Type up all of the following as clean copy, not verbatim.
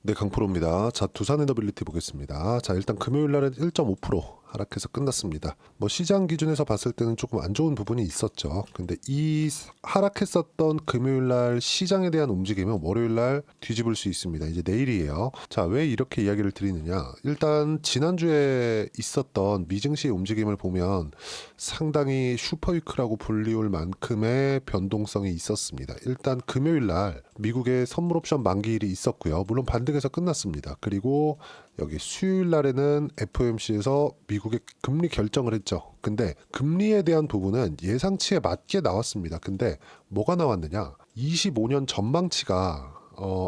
네, 강프로입니다. 자, 두산에너빌리티 보겠습니다. 자, 일단 금요일 날은 1.5% 하락해서 끝났습니다. 뭐 시장 기준에서 봤을 때는 조금 안 좋은 부분이 있었죠. 근데 이 하락했었던 금요일 날 시장에 대한 움직임은 월요일 날 뒤집을 수 있습니다. 이제 내일이에요. 자, 왜 이렇게 이야기를 드리느냐? 일단 지난주에 있었던 미증시의 움직임을 보면 상당히 슈퍼위크라고 불리울 만큼의 변동성이 있었습니다. 일단 금요일 날 미국의 선물 옵션 만기일이 있었고요. 물론 반등해서 끝났습니다. 그리고 여기 수요일 날에는 FOMC에서 미국의 금리 결정을 했죠. 근데 금리에 대한 부분은 예상치에 맞게 나왔습니다. 근데 뭐가 나왔느냐? 25년 전망치가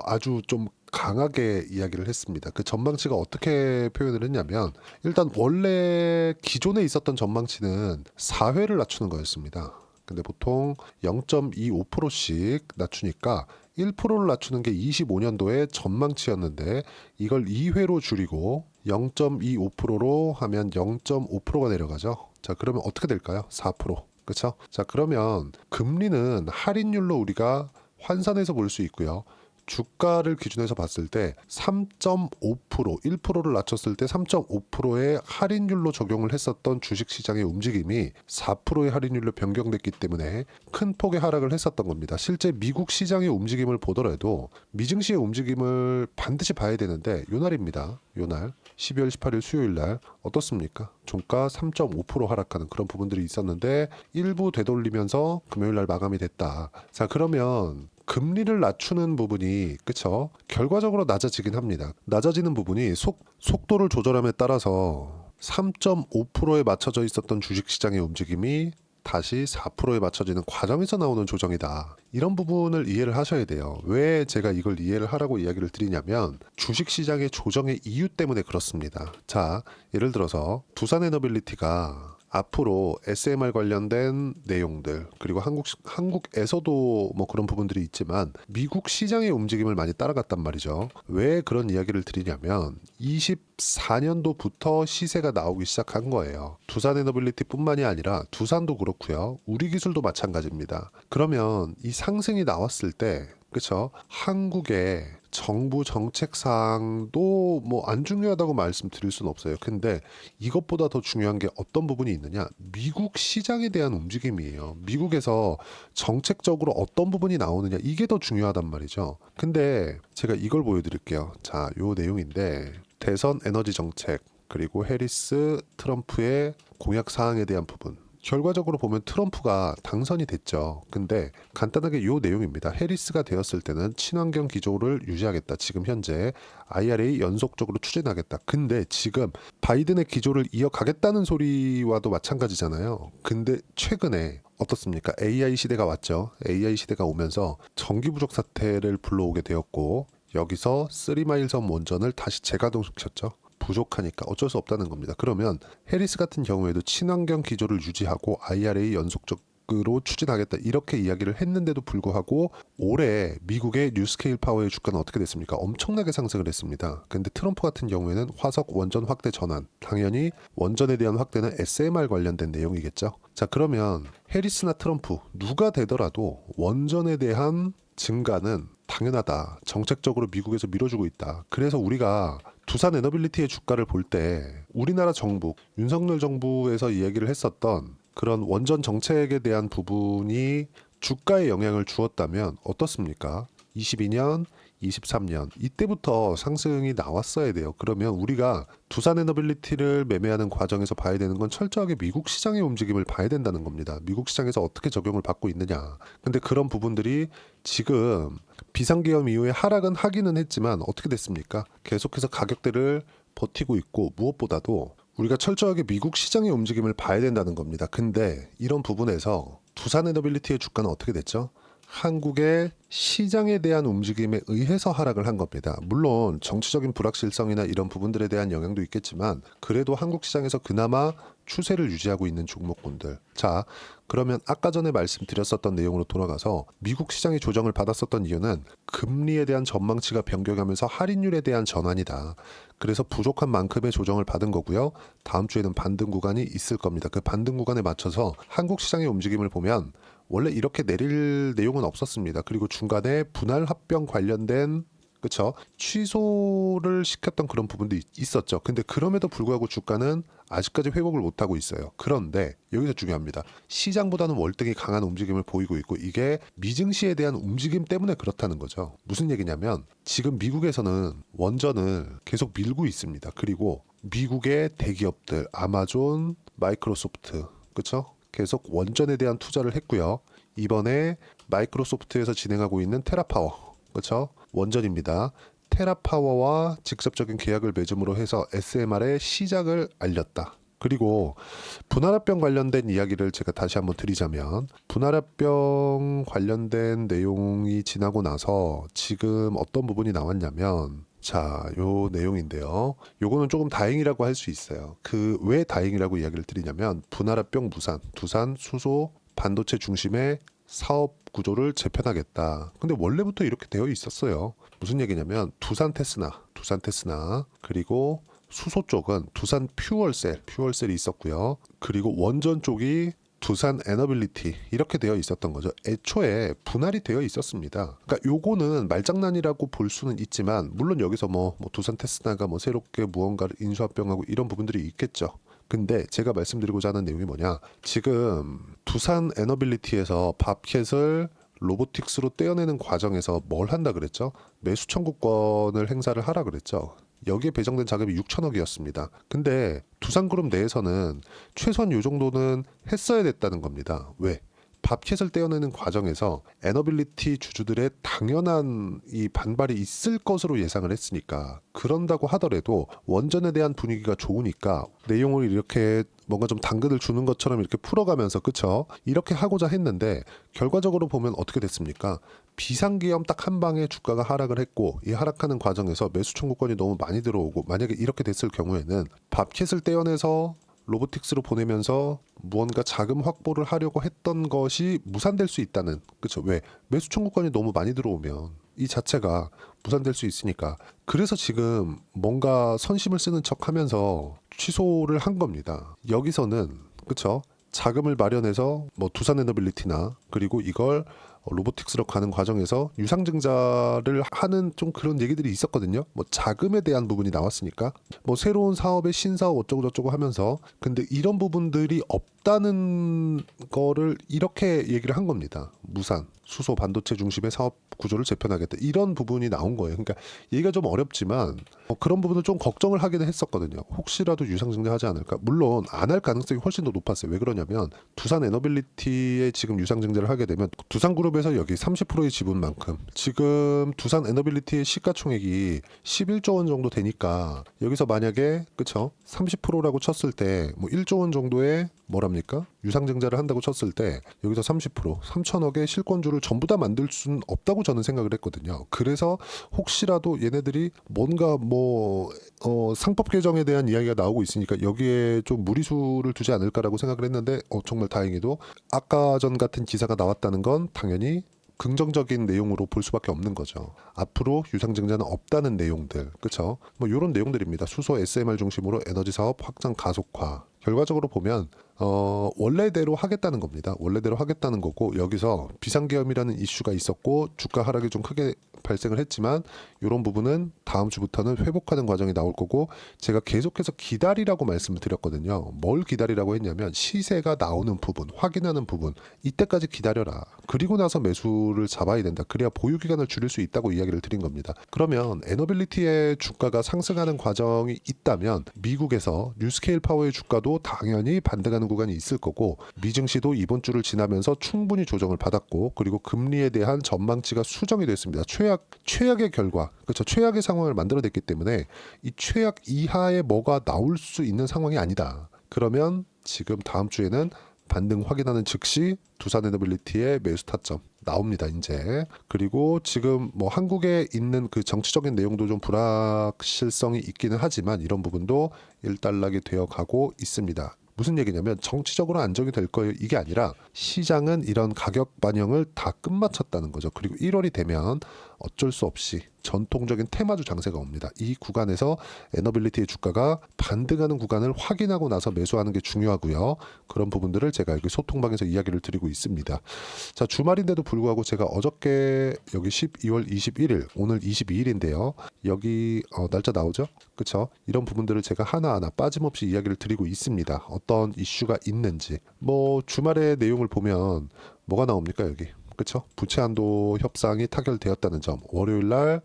아주 좀 강하게 이야기를 했습니다. 그 전망치가 어떻게 표현을 했냐면 일단 원래 기존에 있었던 전망치는 4회를 낮추는 거였습니다. 근데 보통 0.25%씩 낮추니까 1%를 낮추는 게 25년도의 전망치였는데 이걸 2회로 줄이고 0.25%로 하면 0.5%가 내려가죠. 자, 그러면 어떻게 될까요? 4%. 그렇죠? 자, 그러면 금리는 할인율로 우리가 환산해서 볼 수 있고요. 주가를 기준해서 봤을 때 3.5%, 1%를 낮췄을 때 3.5%의 할인율로 적용을 했었던 주식시장의 움직임이 4%의 할인율로 변경됐기 때문에 큰 폭의 하락을 했었던 겁니다. 실제 미국 시장의 움직임을 보더라도 미증시의 움직임을 반드시 봐야 되는데 요날입니다. 요날 12월 18일 수요일 날 어떻습니까? 종가 3.5% 하락하는 그런 부분들이 있었는데 일부 되돌리면서 금요일 날 마감이 됐다. 자, 그러면 금리를 낮추는 부분이 그쵸? 결과적으로 낮아지긴 합니다. 낮아지는 부분이 속도를 조절함에 따라서 3.5%에 맞춰져 있었던 주식시장의 움직임이 다시 4%에 맞춰지는 과정에서 나오는 조정이다. 이런 부분을 이해를 하셔야 돼요. 왜 제가 이걸 이해를 하라고 이야기를 드리냐면 주식시장의 조정의 이유 때문에 그렇습니다. 자, 예를 들어서 두산에너빌리티가 앞으로 SMR 관련된 내용들 그리고 한국에서도 뭐 그런 부분들이 있지만 미국 시장의 움직임을 많이 따라갔단 말이죠. 왜 그런 이야기를 드리냐면 24년도부터 시세가 나오기 시작한 거예요. 두산에너빌리티뿐만이 아니라 두산도 그렇고요. 우리기술도 마찬가지입니다. 그러면 이 상승이 나왔을 때 그렇죠? 한국의 정부 정책상도 뭐 안 중요하다고 말씀드릴 수는 없어요. 근데 이것보다 더 중요한 게 어떤 부분이 있느냐? 미국 시장에 대한 움직임이에요. 미국에서 정책적으로 어떤 부분이 나오느냐 이게 더 중요하단 말이죠. 근데 제가 이걸 보여드릴게요. 자, 요 내용인데 대선 에너지 정책 그리고 해리스 트럼프의 공약 사항에 대한 부분. 결과적으로 보면 트럼프가 당선이 됐죠. 근데 간단하게 요 내용입니다. 해리스가 되었을 때는 친환경 기조를 유지하겠다. 지금 현재 IRA 연속적으로 추진하겠다. 근데 지금 바이든의 기조를 이어가겠다는 소리와도 마찬가지잖아요. 근데 최근에 어떻습니까? AI 시대가 왔죠. AI 시대가 오면서 전기 부족 사태를 불러오게 되었고 여기서 3마일 섬 원전을 다시 재가동시켰죠. 부족하니까 어쩔 수 없다는 겁니다. 그러면 해리스 같은 경우에도 친환경 기조를 유지하고 IRA 연속적으로 추진하겠다 이렇게 이야기를 했는데도 불구하고 올해 미국의 뉴스케일 파워의 주가는 어떻게 됐습니까? 엄청나게 상승을 했습니다. 근데 트럼프 같은 경우에는 화석 원전 확대 전환, 당연히 원전에 대한 확대는 SMR 관련된 내용이겠죠. 자, 그러면 해리스나 트럼프 누가 되더라도 원전에 대한 증가는 당연하다. 정책적으로 미국에서 밀어주고 있다. 그래서 우리가 두산 에너빌리티의 주가를 볼 때 우리나라 정부, 윤석열 정부에서 이야기를 했었던 그런 원전 정책에 대한 부분이 주가에 영향을 주었다면 어떻습니까? 22년, 23년 이때부터 상승이 나왔어야 돼요. 그러면 우리가 두산 에너빌리티를 매매하는 과정에서 봐야 되는 건 철저하게 미국 시장의 움직임을 봐야 된다는 겁니다. 미국 시장에서 어떻게 적용을 받고 있느냐. 근데 그런 부분들이 지금 비상계엄 이후에 하락은 하기는 했지만 어떻게 됐습니까? 계속해서 가격대를 버티고 있고 무엇보다도 우리가 철저하게 미국 시장의 움직임을 봐야 된다는 겁니다. 근데 이런 부분에서 두산 에너빌리티의 주가는 어떻게 됐죠? 한국의 시장에 대한 움직임에 의해서 하락을 한 겁니다. 물론 정치적인 불확실성이나 이런 부분들에 대한 영향도 있겠지만 그래도 한국 시장에서 그나마 추세를 유지하고 있는 종목군들. 자, 그러면 아까 전에 말씀드렸었던 내용으로 돌아가서 미국 시장이 조정을 받았었던 이유는 금리에 대한 전망치가 변경하면서 할인율에 대한 전환이다. 그래서 부족한 만큼의 조정을 받은 거고요. 다음 주에는 반등 구간이 있을 겁니다. 그 반등 구간에 맞춰서 한국 시장의 움직임을 보면 원래 이렇게 내릴 내용은 없었습니다. 그리고 중간에 분할 합병 관련된 그쵸? 취소를 시켰던 그런 부분도 있었죠. 근데 그럼에도 불구하고 주가는 아직까지 회복을 못하고 있어요. 그런데 여기서 중요합니다. 시장보다는 월등히 강한 움직임을 보이고 있고 이게 미증시에 대한 움직임 때문에 그렇다는 거죠. 무슨 얘기냐면 지금 미국에서는 원전을 계속 밀고 있습니다. 그리고 미국의 대기업들 아마존, 마이크로소프트 그쵸? 계속 원전에 대한 투자를 했고요. 이번에 마이크로소프트에서 진행하고 있는 테라파워 그렇죠? 원전입니다. 테라파워와 직접적인 계약을 맺음으로 해서 SMR의 시작을 알렸다. 그리고 분할합병 관련된 이야기를 제가 다시 한번 드리자면 분할합병 관련된 내용이 지나고 나서 지금 어떤 부분이 나왔냐면 자, 요 내용인데요. 요거는 조금 다행이라고 할 수 있어요. 그 왜 다행이라고 이야기를 드리냐면 분할합병 무산, 두산, 수소, 반도체 중심의 사업 구조를 재편하겠다. 근데 원래부터 이렇게 되어 있었어요. 무슨 얘기냐면 두산 테스나 그리고 수소 쪽은 두산 퓨얼셀이 있었고요. 그리고 원전 쪽이 두산 에너빌리티 이렇게 되어 있었던 거죠. 애초에 분할이 되어 있었습니다. 그러니까 요거는 말장난이라고 볼 수는 있지만 물론 여기서 뭐 두산 테스나가 뭐 새롭게 무언가를 인수합병하고 이런 부분들이 있겠죠. 근데 제가 말씀드리고자 하는 내용이 뭐냐 지금 두산 에너빌리티에서 밥캣을 로보틱스로 떼어내는 과정에서 뭘 한다 그랬죠? 매수 청구권을 행사를 하라 그랬죠. 여기에 배정된 자금이 6천억이었습니다. 근데 두산그룹 내에서는 최소한 요 정도는 했어야 됐다는 겁니다. 왜? 밥캣을 떼어내는 과정에서 에너빌리티 주주들의 당연한 이 반발이 있을 것으로 예상을 했으니까 그런다고 하더라도 원전에 대한 분위기가 좋으니까 내용을 이렇게 뭔가 좀 당근을 주는 것처럼 이렇게 풀어가면서 그쵸? 이렇게 하고자 했는데 결과적으로 보면 어떻게 됐습니까? 비상기염 딱 한 방에 주가가 하락을 했고 이 하락하는 과정에서 매수 청구권이 너무 많이 들어오고 만약에 이렇게 됐을 경우에는 밥캣을 떼어내서 로보틱스로 보내면서 무언가 자금 확보를 하려고 했던 것이 무산될 수 있다는 그렇죠. 왜? 매수 청구권이 너무 많이 들어오면 이 자체가 무산될 수 있으니까 그래서 지금 뭔가 선심을 쓰는 척하면서 취소를 한 겁니다. 여기서는 그렇죠. 자금을 마련해서 뭐 두산에너빌리티나 그리고 이걸 로보틱스로 가는 과정에서 유상증자를 하는 좀 그런 얘기들이 있었거든요. 뭐 자금에 대한 부분이 나왔으니까 뭐 새로운 사업의 신사업 어쩌고 저쩌고 하면서 근데 이런 부분들이 없다는 거를 이렇게 얘기를 한 겁니다. 무산, 수소, 반도체 중심의 사업 구조를 재편하겠다. 이런 부분이 나온 거예요. 그러니까 얘기가 좀 어렵지만 그런 부분을 좀 걱정을 하기는 했었거든요. 혹시라도 유상증자하지 않을까? 물론 안 할 가능성이 훨씬 더 높았어요. 왜 그러냐면 두산 에너빌리티에 지금 유상증자를 하게 되면 두산그룹에서 여기 30%의 지분만큼 지금 두산 에너빌리티의 시가총액이 11조 원 정도 되니까 여기서 만약에 그쵸 30%라고 쳤을 때 뭐 1조 원 정도의 뭐랍니까? 유상증자를 한다고 쳤을 때 여기서 30% 3천억의 실권주를 전부 다 만들 수는 없다고 저는 생각을 했거든요. 그래서 혹시라도 얘네들이 뭔가 상법 개정에 대한 이야기가 나오고 있으니까 여기에 좀 무리수를 두지 않을까라고 생각을 했는데 정말 다행히도 아까 전 같은 기사가 나왔다는 건 당연히 긍정적인 내용으로 볼 수밖에 없는 거죠. 앞으로 유상증자는 없다는 내용들, 그렇죠? 뭐 이런 내용들입니다. 수소 SMR 중심으로 에너지 사업 확장 가속화. 결과적으로 보면 원래대로 하겠다는 겁니다. 원래대로 하겠다는 거고 여기서 비상계엄이라는 이슈가 있었고 주가 하락이 좀 크게 발생을 했지만 이런 부분은 다음 주부터는 회복하는 과정이 나올 거고 제가 계속해서 기다리라고 말씀을 드렸거든요. 뭘 기다리라고 했냐면 시세가 나오는 부분, 확인하는 부분 이때까지 기다려라. 그리고 나서 매수를 잡아야 된다. 그래야 보유 기간을 줄일 수 있다고 이야기를 드린 겁니다. 그러면 에너빌리티의 주가가 상승하는 과정이 있다면 미국에서 뉴스케일 파워의 주가도 당연히 반등하는 구간이 있을 거고 미증시도 이번 주를 지나면서 충분히 조정을 받았고 그리고 금리에 대한 전망치가 수정이 됐습니다. 최악의 결과, 그렇죠. 최악의 상황을 만들어냈기 때문에 이 최악 이하의 뭐가 나올 수 있는 상황이 아니다. 그러면 지금 다음 주에는 반등 확인하는 즉시 두산에너빌리티의 매수 타점 나옵니다. 이제 그리고 지금 뭐 한국에 있는 그 정치적인 내용도 좀 불확실성이 있기는 하지만 이런 부분도 일단락이 되어 가고 있습니다. 무슨 얘기냐면 정치적으로 안정이 될 거예요. 이게 아니라 시장은 이런 가격 반영을 다 끝마쳤다는 거죠. 그리고 1월이 되면 어쩔 수 없이 전통적인 테마주 장세가 옵니다. 이 구간에서 에너빌리티의 주가가 반등하는 구간을 확인하고 나서 매수하는 게 중요하고요. 그런 부분들을 제가 여기 소통방에서 이야기를 드리고 있습니다. 자, 주말인데도 불구하고 제가 어저께 여기 12월 21일, 오늘 22일인데요. 여기 날짜 나오죠? 그쵸? 이런 부분들을 제가 하나하나 빠짐없이 이야기를 드리고 있습니다. 어떤 이슈가 있는지. 뭐 주말의 내용을 보면 뭐가 나옵니까 여기? 그쵸? 부채 한도 협상이 타결되었다는 점. 월요일 날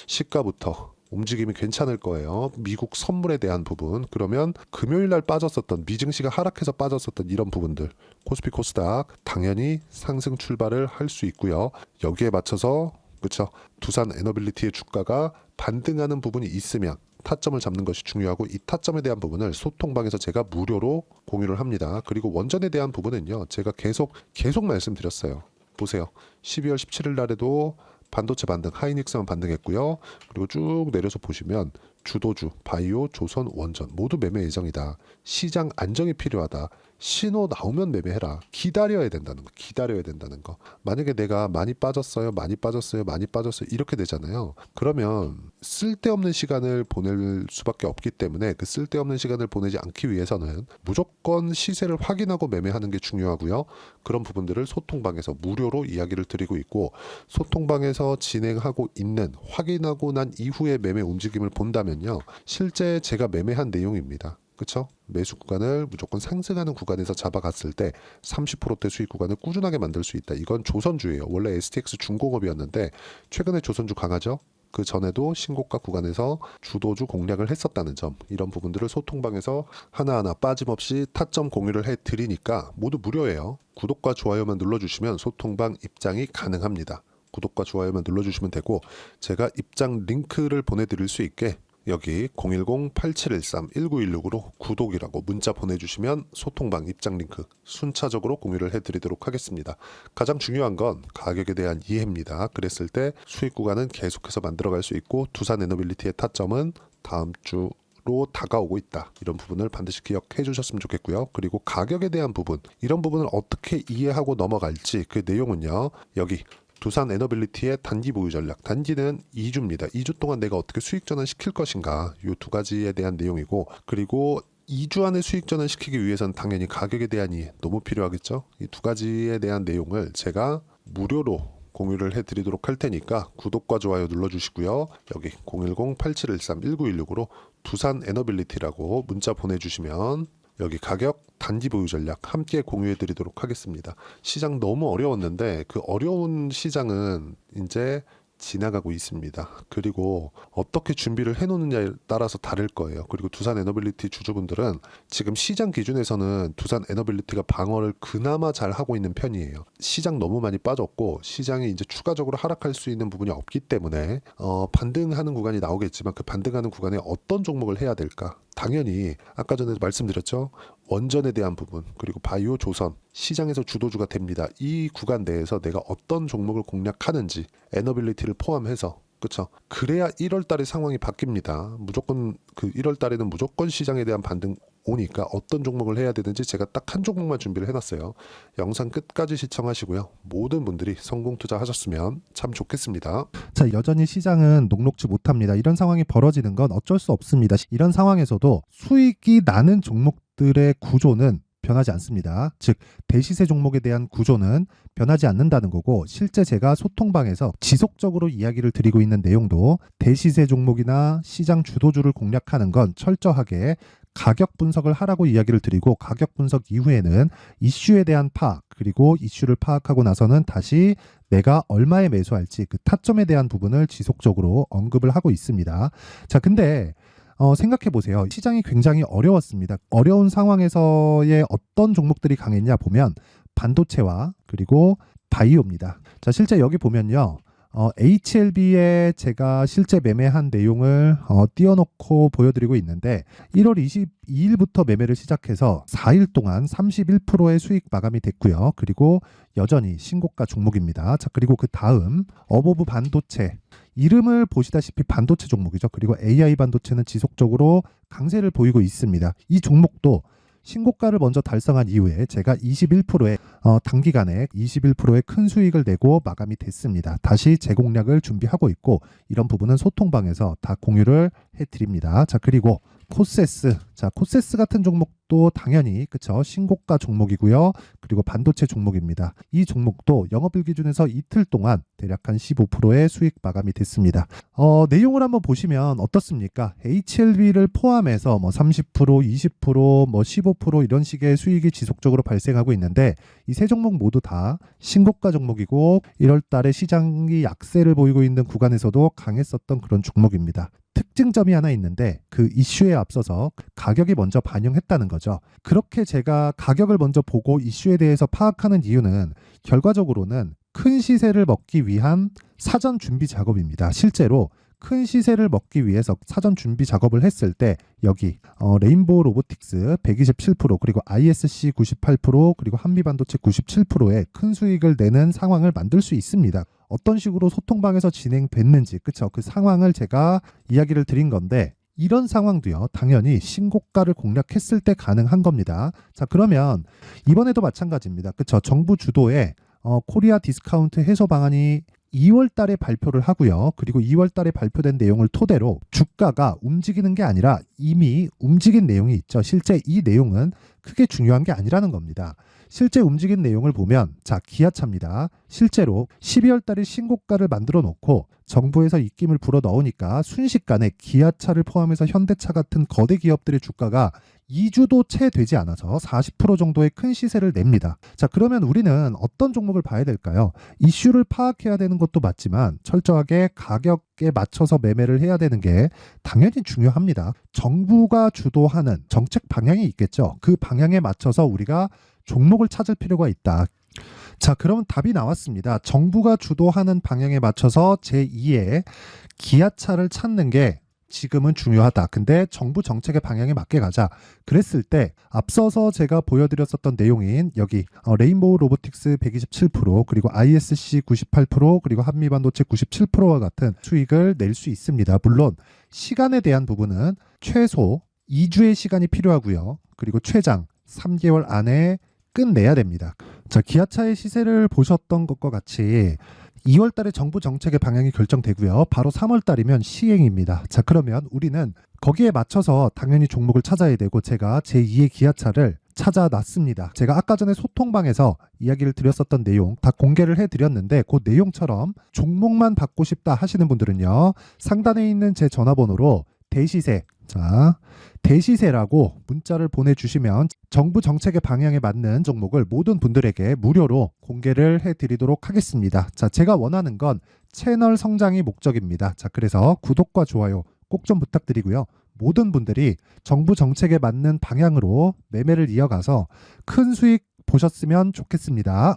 시가부터 움직임이 괜찮을 거예요. 미국 선물에 대한 부분. 그러면 금요일 날 빠졌었던, 미증시가 하락해서 빠졌었던 이런 부분들. 코스피 코스닥 당연히 상승 출발을 할 수 있고요. 여기에 맞춰서 그쵸? 두산 에너빌리티의 주가가 반등하는 부분이 있으면 타점을 잡는 것이 중요하고, 이 타점에 대한 부분을 소통방에서 제가 무료로 공유를 합니다. 그리고 원전에 대한 부분은요, 제가 계속 말씀드렸어요. 보세요. 12월 17일 날에도 반도체 반등, 하이닉스만 반등했고요. 그리고 쭉 내려서 보시면 주도주, 바이오, 조선, 원전 모두 매매 예정이다. 시장 안정이 필요하다. 신호 나오면 매매해라. 기다려야 된다는 거. 만약에 내가 많이 빠졌어요 이렇게 되잖아요. 그러면 쓸데없는 시간을 보낼 수밖에 없기 때문에 그 쓸데없는 시간을 보내지 않기 위해서는 무조건 시세를 확인하고 매매하는 게 중요하고요. 그런 부분들을 소통방에서 무료로 이야기를 드리고 있고, 소통방에서 진행하고 있는 확인하고 난 이후에 매매 움직임을 본다면요, 실제 제가 매매한 내용입니다. 그쵸? 매수 구간을 무조건 상승하는 구간에서 잡아갔을 때 30%대 수익 구간을 꾸준하게 만들 수 있다. 이건 조선주예요. 원래 STX 중공업이었는데 최근에 조선주 강하죠? 그 전에도 신고가 구간에서 주도주 공략을 했었다는 점, 이런 부분들을 소통방에서 하나하나 빠짐없이 타점 공유를 해드리니까 모두 무료예요. 구독과 좋아요만 눌러주시면 소통방 입장이 가능합니다. 구독과 좋아요만 눌러주시면 되고, 제가 입장 링크를 보내드릴 수 있게 여기 010-8713-1916으로 구독이라고 문자 보내주시면 소통방 입장 링크 순차적으로 공유를 해드리도록 하겠습니다. 가장 중요한 건 가격에 대한 이해입니다. 그랬을 때 수익 구간은 계속해서 만들어갈 수 있고, 두산 에너빌리티의 타점은 다음 주로 다가오고 있다. 이런 부분을 반드시 기억해 주셨으면 좋겠고요. 그리고 가격에 대한 부분, 이런 부분을 어떻게 이해하고 넘어갈지, 그 내용은요, 여기 두산 에너빌리티의 단기 보유 전략. 단기는 2주입니다. 2주 동안 내가 어떻게 수익 전환 시킬 것인가, 이 두 가지에 대한 내용이고, 그리고 2주 안에 수익 전환 시키기 위해서는 당연히 가격에 대한 이해 너무 필요하겠죠. 이 두 가지에 대한 내용을 제가 무료로 공유를 해드리도록 할 테니까 구독과 좋아요 눌러주시고요. 여기 010-8713-1916으로 두산 에너빌리티라고 문자 보내주시면 여기 가격, 단기 보유 전략 함께 공유해 드리도록 하겠습니다. 시장 너무 어려웠는데 그 어려운 시장은 이제 지나가고 있습니다. 그리고 어떻게 준비를 해놓느냐에 따라서 다를 거예요. 그리고 두산 에너빌리티 주주분들은 지금 시장 기준에서는 두산 에너빌리티가 방어를 그나마 잘 하고 있는 편이에요. 시장 너무 많이 빠졌고 시장이 이제 추가적으로 하락할 수 있는 부분이 없기 때문에 반등하는 구간이 나오겠지만, 그 반등하는 구간에 어떤 종목을 해야 될까? 당연히 아까 전에 말씀드렸죠. 원전에 대한 부분, 그리고 바이오, 조선 시장에서 주도주가 됩니다. 이 구간 내에서 내가 어떤 종목을 공략하는지 에너빌리티를 포함해서, 그렇죠? 그래야 1월 달에 상황이 바뀝니다. 무조건 그 1월 달에는 무조건 시장에 대한 반등 오니까 어떤 종목을 해야 되는지 제가 딱 한 종목만 준비를 해놨어요. 영상 끝까지 시청하시고요. 모든 분들이 성공 투자하셨으면 참 좋겠습니다. 자, 여전히 시장은 녹록지 못합니다. 이런 상황이 벌어지는 건 어쩔 수 없습니다. 이런 상황에서도 수익이 나는 종목들의 구조는 변하지 않습니다. 즉 대시세 종목에 대한 구조는 변하지 않는다는 거고, 실제 제가 소통방에서 지속적으로 이야기를 드리고 있는 내용도 대시세 종목이나 시장 주도주를 공략하는 건 철저하게 가격 분석을 하라고 이야기를 드리고, 가격 분석 이후에는 이슈에 대한 파악, 그리고 이슈를 파악하고 나서는 다시 내가 얼마에 매수할지 그 타점에 대한 부분을 지속적으로 언급을 하고 있습니다. 자, 근데 생각해 보세요. 시장이 굉장히 어려웠습니다. 어려운 상황에서의 어떤 종목들이 강했냐 보면 반도체와 그리고 바이오입니다. 자, 실제 여기 보면요. HLB에 제가 실제 매매한 내용을 띄워놓고 보여드리고 있는데, 1월 22일부터 매매를 시작해서 4일 동안 31%의 수익 마감이 됐고요. 그리고 여전히 신고가 종목입니다. 자, 그리고 그 다음 어보브 반도체, 이름을 보시다시피 반도체 종목이죠. 그리고 AI 반도체는 지속적으로 강세를 보이고 있습니다. 이 종목도 신고가를 먼저 달성한 이후에 제가 21%의 단기간에 21%의 큰 수익을 내고 마감이 됐습니다. 다시 재공략을 준비하고 있고 이런 부분은 소통방에서 다 공유를 해드립니다. 자, 그리고 코세스. 자, 코세스 같은 종목도 당연히 그쵸, 신고가 종목이고요. 그리고 반도체 종목입니다. 이 종목도 영업일 기준에서 이틀 동안 대략 한 15%의 수익 마감이 됐습니다. 내용을 한번 보시면 어떻습니까? HLB를 포함해서 뭐 30%, 20%, 뭐 15% 이런 식의 수익이 지속적으로 발생하고 있는데 이 세 종목 모두 다 신고가 종목이고 1월 달에 시장이 약세를 보이고 있는 구간에서도 강했었던 그런 종목입니다. 특징점이 하나 있는데 그 이슈에 앞서서 가격이 먼저 반영했다는 거죠. 그렇게 제가 가격을 먼저 보고 이슈에 대해서 파악하는 이유는 결과적으로는 큰 시세를 먹기 위한 사전 준비 작업입니다. 실제로 큰 시세를 먹기 위해서 사전 준비 작업을 했을 때 여기 레인보우 로보틱스 127% 그리고 ISC 98% 그리고 한미반도체 97%의 큰 수익을 내는 상황을 만들 수 있습니다. 어떤 식으로 소통방에서 진행됐는지 그쵸? 그 상황을 제가 이야기를 드린 건데 이런 상황도요 당연히 신고가를 공략했을 때 가능한 겁니다. 자, 그러면 이번에도 마찬가지입니다. 그쵸? 정부 주도의 코리아 디스카운트 해소 방안이 2월 달에 발표를 하고요. 그리고 2월 달에 발표된 내용을 토대로 주가가 움직이는 게 아니라 이미 움직인 내용이 있죠. 실제 이 내용은 크게 중요한 게 아니라는 겁니다. 실제 움직인 내용을 보면 자, 기아차입니다. 실제로 12월 달에 신고가를 만들어 놓고 정부에서 입김을 불어 넣으니까 순식간에 기아차를 포함해서 현대차 같은 거대 기업들의 주가가 2주도 채 되지 않아서 40% 정도의 큰 시세를 냅니다. 자, 그러면 우리는 어떤 종목을 봐야 될까요? 이슈를 파악해야 되는 것도 맞지만 철저하게 가격에 맞춰서 매매를 해야 되는 게 당연히 중요합니다. 정부가 주도하는 정책 방향이 있겠죠. 그 방향에 맞춰서 우리가 종목을 찾을 필요가 있다. 자, 그럼 답이 나왔습니다. 정부가 주도하는 방향에 맞춰서 제2의 기아차를 찾는 게 지금은 중요하다. 근데 정부 정책의 방향에 맞게 가자. 그랬을 때 앞서서 제가 보여드렸었던 내용인 여기 레인보우 로보틱스 127% 그리고 ISC 98% 그리고 한미반도체 97%와 같은 수익을 낼 수 있습니다. 물론 시간에 대한 부분은 최소 2주의 시간이 필요하고요. 그리고 최장 3개월 안에 끝내야 됩니다. 자, 기아차의 시세를 보셨던 것과 같이 2월 달에 정부 정책의 방향이 결정되고요. 바로 3월 달이면 시행입니다. 자, 그러면 우리는 거기에 맞춰서 당연히 종목을 찾아야 되고 제가 제2의 기아차를 찾아놨습니다. 제가 아까 전에 소통방에서 이야기를 드렸었던 내용 다 공개를 해드렸는데 그 내용처럼 종목만 받고 싶다 하시는 분들은요. 상단에 있는 제 전화번호로 대시세, 자, 대시세라고 문자를 보내주시면 정부 정책의 방향에 맞는 종목을 모든 분들에게 무료로 공개를 해드리도록 하겠습니다. 자, 제가 원하는 건 채널 성장이 목적입니다. 자, 그래서 구독과 좋아요 꼭 좀 부탁드리고요. 모든 분들이 정부 정책에 맞는 방향으로 매매를 이어가서 큰 수익 보셨으면 좋겠습니다.